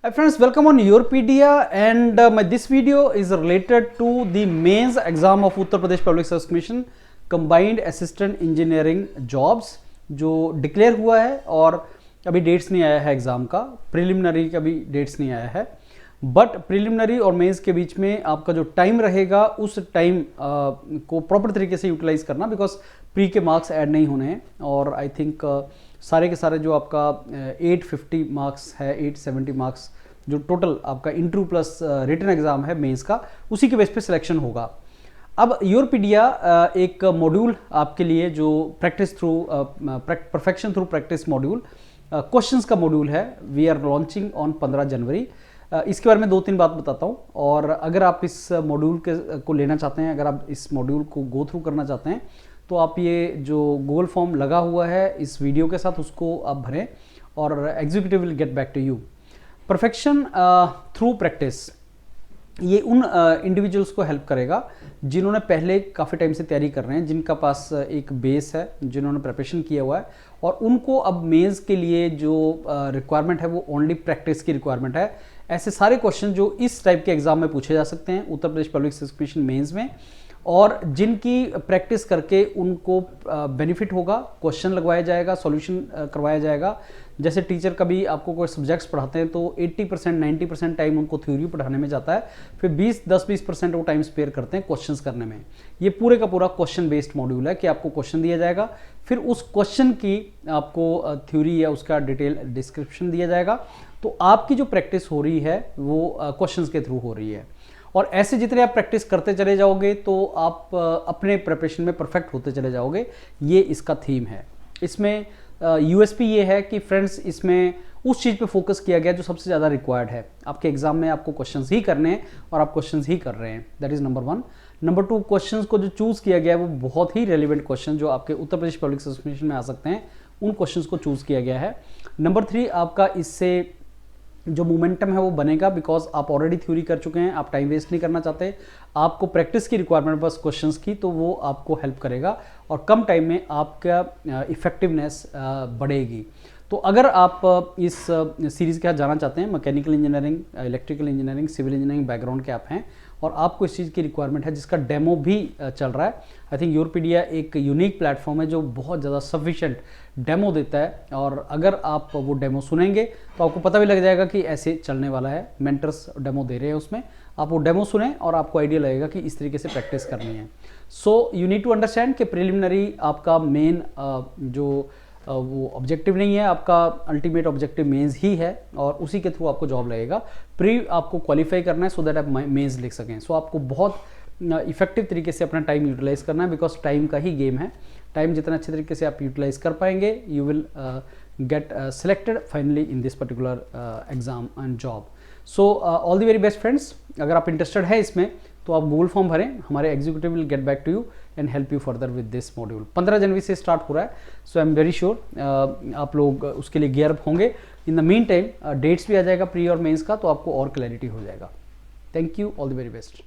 Hi friends, welcome on Yourpedia, and this video is related to the mains exam of Uttar Pradesh Public Service Commission Combined Assistant Engineering Jobs जो declare हुआ है और अभी dates नहीं आया है exam का। प्रिलिमिनरी का भी डेट्स नहीं आया है, बट प्रिलिमिनरी और मेंस के बीच में आपका जो टाइम रहेगा उस टाइम को प्रॉपर तरीके से यूटिलाइज करना, बिकॉज प्री के मार्क्स ऐड नहीं होने हैं। और आई थिंक सारे के सारे जो आपका 850 मार्क्स है, 870 मार्क्स जो टोटल आपका इंटरव्यू प्लस रिटन एग्जाम है मेंस का, उसी के बेस पे सिलेक्शन होगा। अब योरपीडिया एक मॉड्यूल आपके लिए जो practice through perfection through practice module, questions का मॉड्यूल है। वी आर लॉन्चिंग ऑन 15 जनवरी। इसके बारे में 2-3 बात बताता हूँ, और अगर आप इस मॉड्यूल को लेना चाहते हैं, अगर आप इस मॉड्यूल को गो थ्रू करना चाहते हैं, तो आप ये जो गूगल फॉर्म लगा हुआ है इस वीडियो के साथ उसको आप भरें और executive will get back to you. Perfection through practice ये उन इंडिविजुअल्स को हेल्प करेगा जिन्होंने पहले काफ़ी टाइम से तैयारी कर रहे हैं, जिनका पास एक बेस है, जिन्होंने प्रिपरेशन किया हुआ है, और उनको अब मेंस के लिए जो रिक्वायरमेंट है वो ओनली प्रैक्टिस की रिक्वायरमेंट है। ऐसे सारे क्वेश्चन जो इस टाइप के एग्जाम में पूछे जा सकते हैं Uttar Pradesh public service commission mains में, और जिनकी प्रैक्टिस करके उनको बेनिफिट होगा। क्वेश्चन लगवाया जाएगा, सॉल्यूशन करवाया जाएगा। जैसे टीचर कभी आपको कोई सब्जेक्ट्स पढ़ाते हैं तो 80% 90% टाइम उनको थ्योरी पढ़ाने में जाता है, फिर 10-20% वो टाइम स्पेयर करते हैं क्वेश्चंस करने में। ये पूरे का पूरा क्वेश्चन बेस्ड मॉड्यूल है कि आपको क्वेश्चन दिया जाएगा, फिर उस क्वेश्चन की आपको थ्योरी या उसका डिटेल डिस्क्रिप्शन दिया जाएगा। तो आपकी जो प्रैक्टिस हो रही है वो क्वेश्चंस के थ्रू हो रही है, और ऐसे जितने आप प्रैक्टिस करते चले जाओगे तो आप अपने प्रिपरेशन में परफेक्ट होते चले जाओगे। ये इसका थीम है। इसमें यूएसपी ये है कि फ्रेंड्स, इसमें उस चीज़ पे फोकस किया गया जो सबसे ज़्यादा रिक्वायर्ड है। आपके एग्जाम में आपको क्वेश्चंस ही करने हैं और आप क्वेश्चंस ही कर रहे हैं। That is number 1। Number 2, questions को जो चूज़ किया गया है वो बहुत ही रेलिवेंट क्वेश्चन जो आपके Uttar Pradesh public service commission में आ सकते हैं, उन क्वेश्चंस को चूज़ किया गया है। नंबर 3, आपका इससे जो मोमेंटम है वो बनेगा, बिकॉज आप ऑलरेडी थ्योरी कर चुके हैं, आप टाइम वेस्ट नहीं करना चाहते, आपको प्रैक्टिस की रिक्वायरमेंट बस क्वेश्चंस की, तो वो आपको हेल्प करेगा और कम टाइम में आपका इफेक्टिवनेस बढ़ेगी। तो अगर आप इस सीरीज़ के साथ जाना चाहते हैं, mechanical engineering, electrical engineering, civil engineering background के आप हैं और आपको इस चीज़ की रिक्वायरमेंट है, जिसका डेमो भी चल रहा है। आई थिंक योरपीडिया एक यूनिक प्लेटफॉर्म है जो बहुत ज़्यादा सफिशिएंट डेमो देता है, और अगर आप वो डेमो सुनेंगे तो आपको पता भी लग जाएगा कि ऐसे चलने वाला है। मेंटर्स डेमो दे रहे हैं, उसमें आप वो डेमो सुने और आपको आइडिया लगेगा कि इस तरीके से प्रैक्टिस करनी है। So you need to understand कि प्रिलिमिनरी आपका मेन जो वो ऑब्जेक्टिव नहीं है, आपका अल्टीमेट ऑब्जेक्टिव मेंस ही है, और उसी के थ्रू आपको जॉब लगेगा। प्री आपको क्वालिफाई करना है सो दैट आप मेंस लिख सकें। सो आपको बहुत इफेक्टिव तरीके से अपना टाइम यूटिलाइज करना है, बिकॉज टाइम का ही गेम है। टाइम जितना अच्छे तरीके से आप यूटिलाइज कर पाएंगे, you will get selected finally in this particular exam and job. So all the very best friends. अगर आप इंटरेस्टेड है इसमें तो आप गूगल फॉर्म भरें, हमारे executive will get back to you and help you further with this module. 15 जनवरी से स्टार्ट हो रहा है, so I am very sure आप लोग उसके लिए गियर अप होंगे। In the meantime dates भी आ जाएगा प्री और मेंस का, तो आपको और क्लैरिटी हो जाएगा। Thank you, all the very best.